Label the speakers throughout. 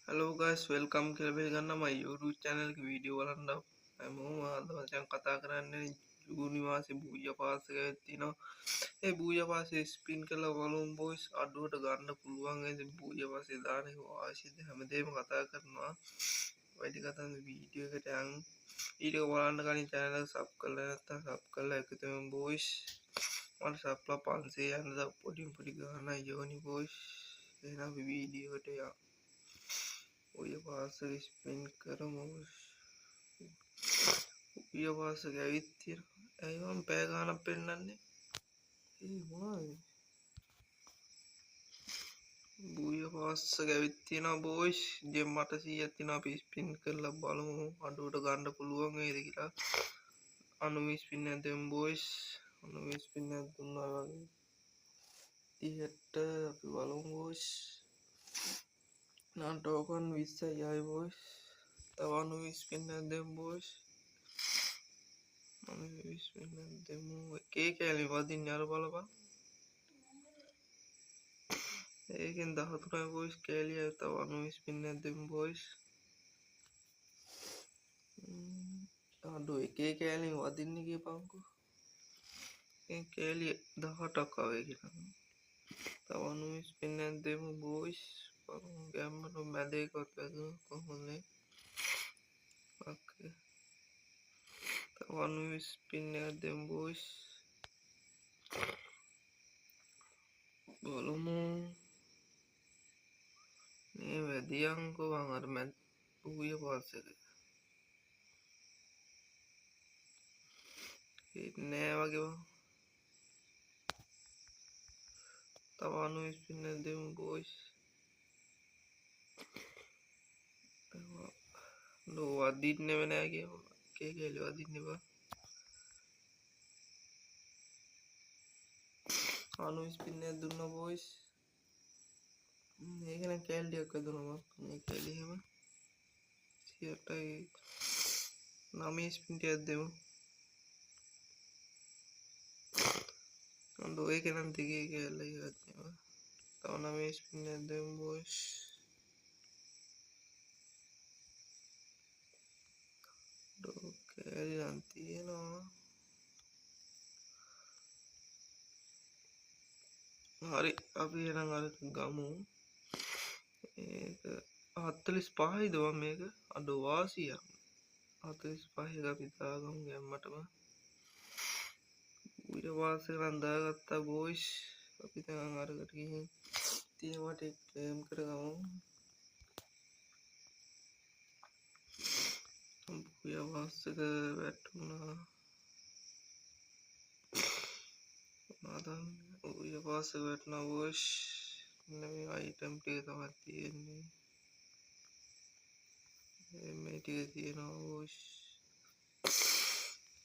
Speaker 1: Hello guys, welcome කියලා පිළිගන්න මම YouTube channel එකේ වීඩියෝ බලන්න හැමෝම අද මචං කතා කරන්නේ ජූනි මාසේ බූය පාස් එකක් තියෙනවා. ඒ බූය පාසේ ස්පින් කරලා බලමු boys අඩුවට ගන්න පුළුවන් ඒ බූය පාසේ දාන එක වාසියද හැමදේම කතා කරනවා. වැඩි කතා වීඩියෝ එකට යන් වීඩියෝ බලන්න කලින් channel එක sub කරලා නැත්නම් sub කරලා එකතු වෙමු boys. මට subලා 500 යන පොඩි ගානක් යෝනි boys. එහෙනම් වීඩියෝ එකට යමු. ඔය පාසක ස්පෙන් කරමු ඔය පාසක ඇවිත් තියෙනවා ඇයි මම පැය ගානක් පෙන්නන්නේ ඒ මොනවද බූය පාසක ඇවිත් තියෙනවා බෝයිස් ජෙම් 800ක් තියෙනවා අපි ස්පින් කරලා බලමු අඩුවට ගන්න පුළුවන් වේද කියලා 90 ස්පින් එකක් දෙමු බෝයිස් 90 ස්පින් එකක් දුන්නා වගේ 30ට අපි බලමු බෝයිස් නම් ටෝකන් 20යි ආයි බෝයිස් තව 90 ස්පින් එකක් දෙමු බෝයිස් දෙමු එකේ කෑලි වදින්නේ අර බලපන් ඒකෙන් 13යි බෝයිස් කෑලි ආයි තව 90 ස්පින් එකක් දෙමු බෝයිස් අඩෝ එකේ කෑලි වදින්නේ කියපන්කෝ ඒ කෑලි 18ක් ආවේ කියලා තව 90 ස්පින් එකක් දෙමු බෝයිස් බලමු ගැම්මට මැද එකවත් වැදුණා කොහොමද ඕකේ තව 90 ස්පින් එකක් දෙමු බෝයිස් බලමු මේ වැදියන්කෝ මං අර මැද බූය පාස් එක නෑ වගේ බං තව 90 ස්පින් එකක් දෙමු බෝයිස් ලෝ වදින්නෙම නෑ කියපන් එකේ කෑලි වදින්නේ බං 90 ස්පින් එකක් දුන්නා බෝයිස් මේක නම් කෑල්ලියක් වැදුණා බං මේ කෑලි එහෙම 100ටයි 9 ස්පින් ටිකක් දෙමු අන්න ඔය කෙනම් දෙකේ කෑල්ල ඉවත් වෙනවා තව 9 ස්පින් එකක් දෙමු බෝයිස් කෑලි නම් තියෙනවා හරි අපි එහෙනම් අර ගමු ඒක 45යිද වම් මේක අඩෝ වාසියක් 45 එක අපි දාගමු ගැම්මටම ඊට පස්සේ නම් දාගත්තා බෝයිස් අපි දැන් අරකට ගිහින් තියෙනවට ක්ලේම් කරගමු බූය පාසක වැටුණා මොනවද බූය පාසක වැටුණා බෝයිස් මේ අයිටම් ටික තමයි තියෙන්නේ මේ ටික තියෙනවා බෝයිස්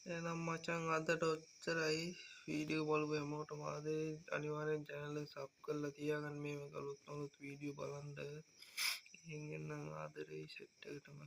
Speaker 1: එහෙනම් මචං අදට ඔච්චරයි වීඩියෝ බලපු හැමෝටම ආදරේ අනිවාර්යෙන් channel එක sub කරලා තියාගන්න මේ අලුත් වීඩියෝ බලන්න එහෙනම් ආදරේ සෙට් එකටම